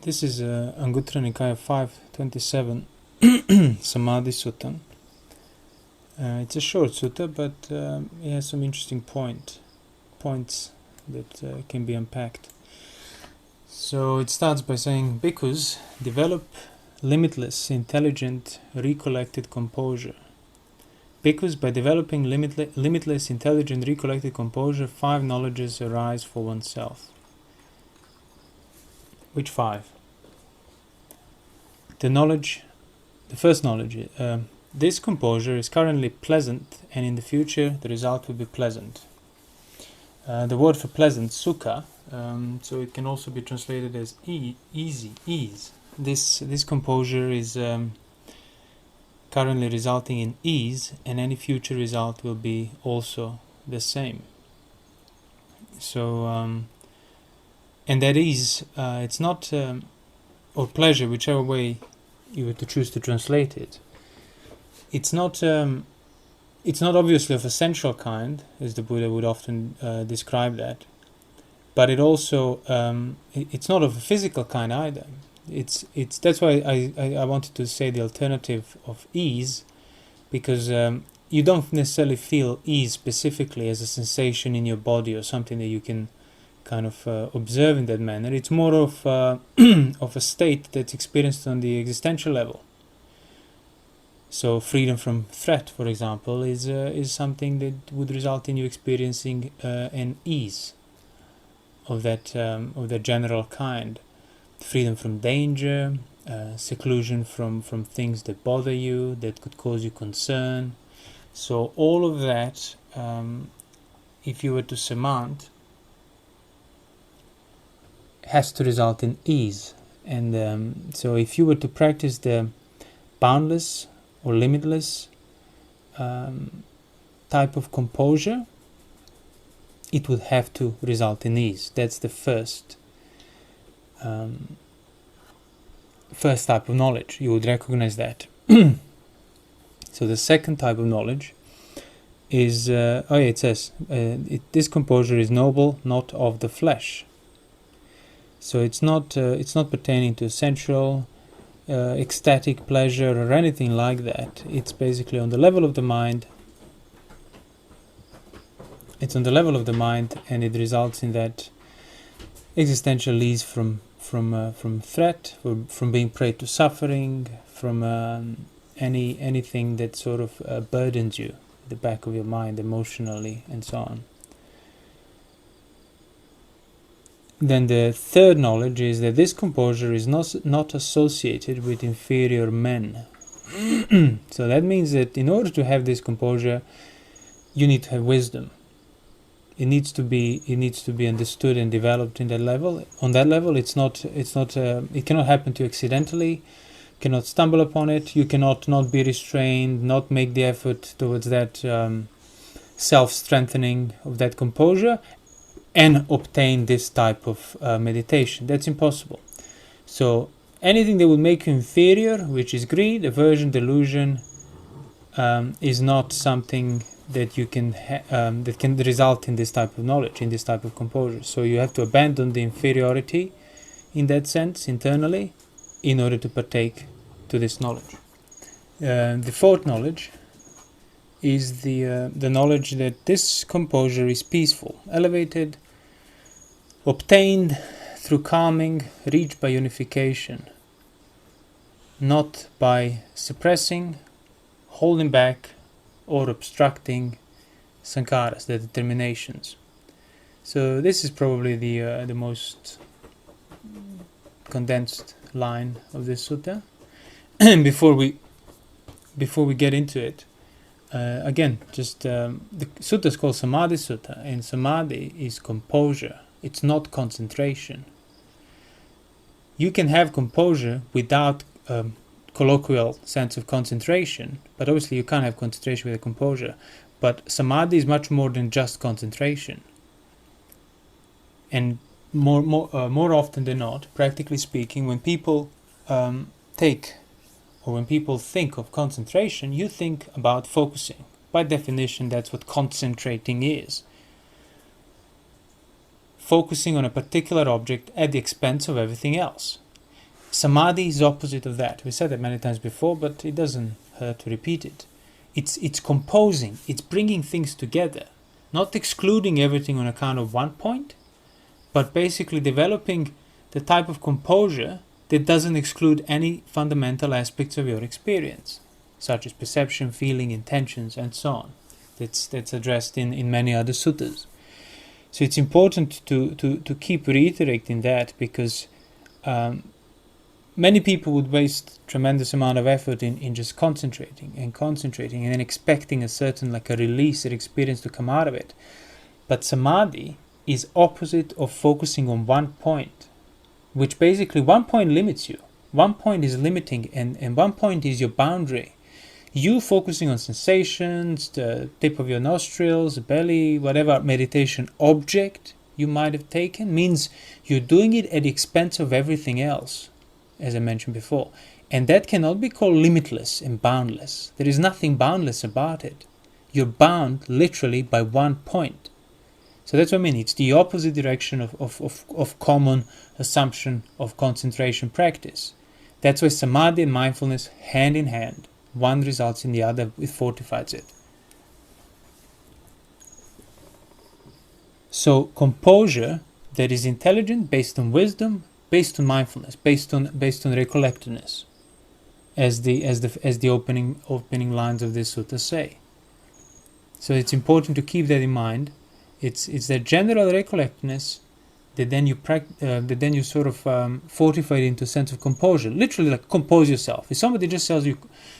This is Anguttara Nikaya 527 Samadhi Sutta. It's a short sutta, but it has some interesting points that can be unpacked. So it starts by saying, Bhikkhus, develop limitless, intelligent, recollected composure. Bhikkhus, by developing limitless, intelligent, recollected composure, 5 knowledges arise for oneself. Which 5? The first knowledge, this composure is currently pleasant, and in the future the result will be pleasant. The word for pleasant, sukha, so it can also be translated as easy, ease. This composure is currently resulting in ease, and any future result will be also the same. So, and that ease, it's not, or pleasure, whichever way you were to choose to translate it. It's not obviously of a sensual kind, as the Buddha would often describe that, but it also it's not of a physical kind either. It's that's why I wanted to say the alternative of ease, because you don't necessarily feel ease specifically as a sensation in your body or something that you can kind of observe in that manner. It's more of of a state that's experienced on the existential level. So freedom from threat, for example, is something that would result in you experiencing an ease of that general kind. Freedom from danger, seclusion from things that bother you, that could cause you concern. So all of that, if you were to surmount, has to result in ease. And so if you were to practice the boundless or limitless type of composure, it would have to result in ease. That's the first type of knowledge. You would recognize that. So the second type of knowledge is, it says, this composure is noble, not of the flesh. So it's not pertaining to sensual, ecstatic pleasure or anything like that. It's basically on the level of the mind. It's on the level of the mind, and it results in that existential ease from threat, from being prey to suffering, from anything that sort of burdens you, the back of your mind emotionally, and so on. Then the third knowledge is that this composure is not associated with inferior men. So that means that in order to have this composure, you need to have wisdom. It needs to be understood and developed in that level. On that level, it cannot happen to you accidentally. You cannot stumble upon it. You cannot not be restrained, not make the effort towards that self-strengthening of that composure, and obtain this type of meditation. That's impossible. So anything that would make you inferior, which is greed, aversion, delusion, is not something that you can that can result in this type of knowledge, in this type of composure. So you have to abandon the inferiority in that sense internally in order to partake to this knowledge. The fourth knowledge is the knowledge that this composure is peaceful, elevated, obtained through calming, reached by unification, not by suppressing, holding back, or obstructing sankharas, the determinations. So this is probably the most condensed line of this sutta. And before we get into it, again, just the sutta is called Samadhi Sutta, and Samadhi is composure. It's not concentration. You can have composure without colloquial sense of concentration, but obviously you can't have concentration with a composure. But Samadhi is much more than just concentration. And more often than not, practically speaking, when people when people think of concentration, you think about focusing. By definition, that's what concentrating is. Focusing on a particular object at the expense of everything else. Samadhi is the opposite of that. We said that many times before, but it doesn't hurt to repeat it. It's composing, it's bringing things together, not excluding everything on account of one point, but basically developing the type of composure that doesn't exclude any fundamental aspects of your experience, such as perception, feeling, intentions, and so on. That's addressed in many other suttas. So it's important to keep reiterating that, because many people would waste tremendous amount of effort in just concentrating and then expecting a certain, like a release or experience to come out of it. But samadhi is opposite of focusing on one point, which basically one point limits you. One point is limiting, and one point is your boundary. You focusing on sensations, the tip of your nostrils, the belly, whatever meditation object you might have taken, means you're doing it at the expense of everything else, as I mentioned before. And that cannot be called limitless and boundless. There is nothing boundless about it. You're bound literally by one point. So that's what I mean. It's the opposite direction of common assumption of concentration practice. That's why samadhi and mindfulness hand in hand. One results in the other, it fortifies it. So composure that is intelligent, based on wisdom, based on mindfulness, based on recollectedness, as the opening lines of this sutta say. So it's important to keep that in mind. It's that general recollectedness that then you sort of fortify it into a sense of composure. Literally, like compose yourself. If somebody just tells you,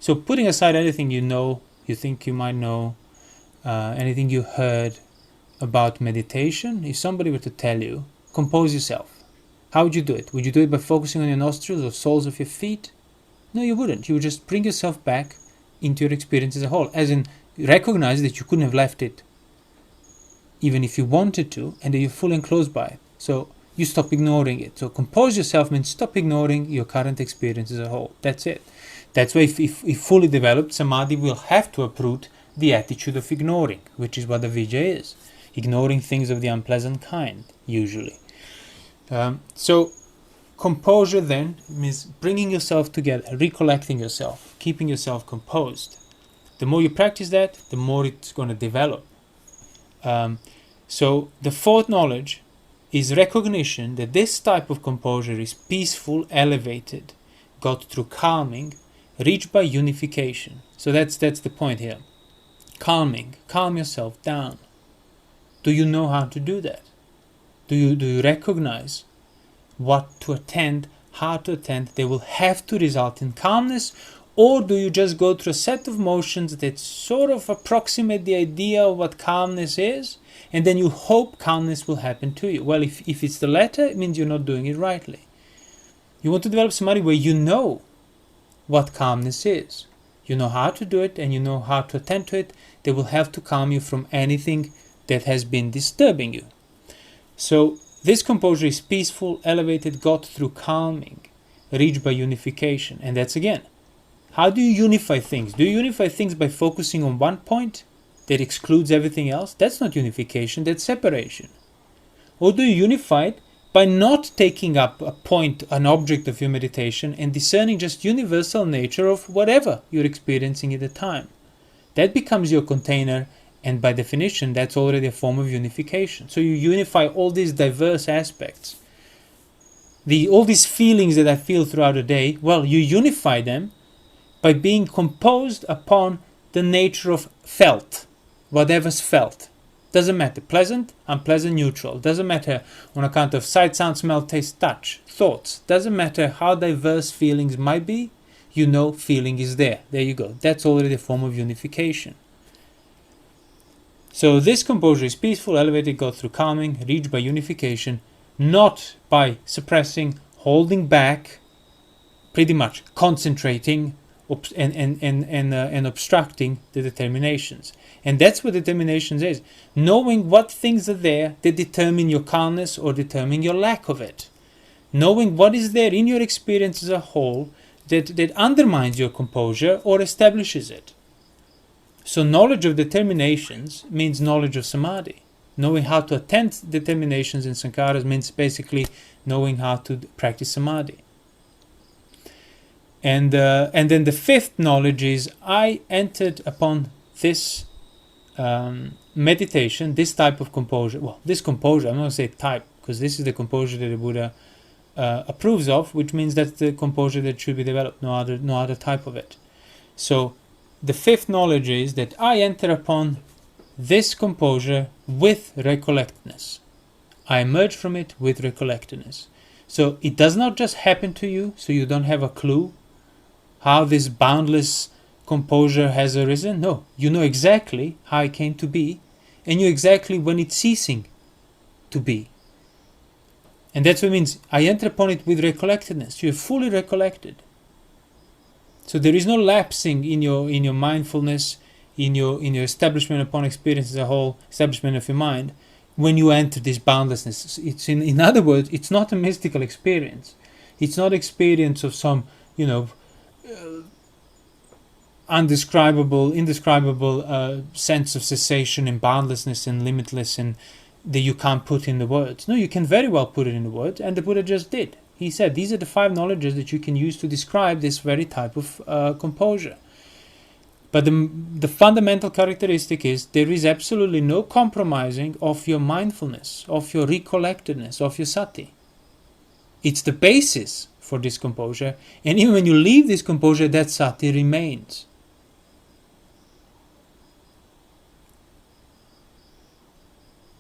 so putting aside anything you think you might know, anything you heard about meditation, if somebody were to tell you, compose yourself, how would you do it? Would you do it by focusing on your nostrils or soles of your feet? No, you wouldn't. You would just bring yourself back into your experience as a whole, as in recognize that you couldn't have left it even if you wanted to, and that you're fully enclosed by it. So you stop ignoring it. So compose yourself means stop ignoring your current experience as a whole. That's it. That's why if fully developed, samadhi will have to uproot the attitude of ignoring, which is what avijja is. Ignoring things of the unpleasant kind, usually. So composure then means bringing yourself together, recollecting yourself, keeping yourself composed. The more you practice that, the more it's going to develop. So the fourth knowledge is recognition that this type of composure is peaceful, elevated, got through calming, reached by unification. So that's the point here. Calming, calm yourself down. Do you know how to do that? Do you recognize what to attend, how to attend? They will have to result in calmness, or do you just go through a set of motions that sort of approximate the idea of what calmness is, and then you hope calmness will happen to you? Well, if it's the latter, it means you're not doing it rightly. You want to develop samadhi where you know what calmness is. You know how to do it, and you know how to attend to it. They will have to calm you from anything that has been disturbing you. So this composure is peaceful, elevated, got through calming, reached by unification. And that's again, how do you unify things? Do you unify things by focusing on one point that excludes everything else? That's not unification, that's separation. Or do you unify it by not taking up a point, an object of your meditation, and discerning just universal nature of whatever you're experiencing at the time? That becomes your container, and by definition, that's already a form of unification. So you unify all these diverse aspects. All these feelings that I feel throughout the day, well, you unify them by being composed upon the nature of felt, whatever's felt. Doesn't matter, pleasant, unpleasant, neutral. Doesn't matter on account of sight, sound, smell, taste, touch, thoughts. Doesn't matter how diverse feelings might be, you know feeling is there. There you go. That's already a form of unification. So this composure is peaceful, elevated, got through calming, reached by unification, not by suppressing, holding back, pretty much concentrating and obstructing the determinations. And that's what determinations is. Knowing what things are there that determine your calmness or determine your lack of it. Knowing what is there in your experience as a whole that undermines your composure or establishes it. So knowledge of determinations means knowledge of samadhi. Knowing how to attend determinations and sankharas means basically knowing how to practice samadhi. And then the fifth knowledge is, I entered upon this meditation, this type of composure. Well, this composure, I'm not going to say type, because this is the composure that the Buddha approves of, which means that's the composure that should be developed, no other type of it. So the fifth knowledge is that I enter upon this composure with recollectedness. I emerge from it with recollectedness. So it does not just happen to you, so you don't have a clue how this boundless composure has arisen. No, you know exactly how it came to be, and you know exactly when it's ceasing to be. And that's what it means. I enter upon it with recollectedness. You're fully recollected. So there is no lapsing in your mindfulness, in your establishment upon experience as a whole, establishment of your mind, when you enter this boundlessness. It's in other words, it's not a mystical experience. It's not experience of some, indescribable sense of cessation and boundlessness and limitless, and that you can't put in the words. No, you can very well put it in the words, and the Buddha just did. He said these are the 5 knowledges that you can use to describe this very type of composure. But the fundamental characteristic is there is absolutely no compromising of your mindfulness, of your recollectedness, of your sati. It's the basis for this composure, and even when you leave this composure, that sati remains.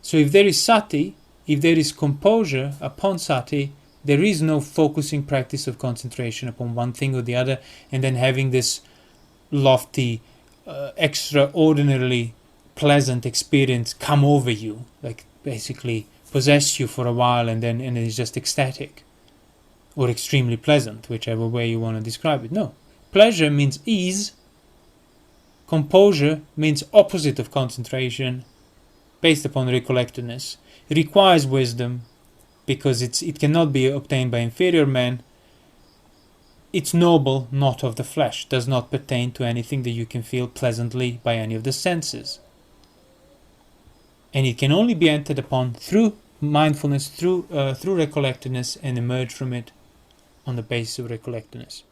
So if there is sati, if there is composure upon sati, there is no focusing practice of concentration upon one thing or the other, and then having this lofty, extraordinarily pleasant experience come over you, like basically possess you for a while, and it's just ecstatic or extremely pleasant, whichever way you want to describe it. No, pleasure means ease. Composure means opposite of concentration, based upon recollectedness. It requires wisdom, because it cannot be obtained by inferior men. It's noble, not of the flesh, does not pertain to anything that you can feel pleasantly by any of the senses. And it can only be entered upon through mindfulness, through recollectedness, and emerge from it on the basis of recollectedness.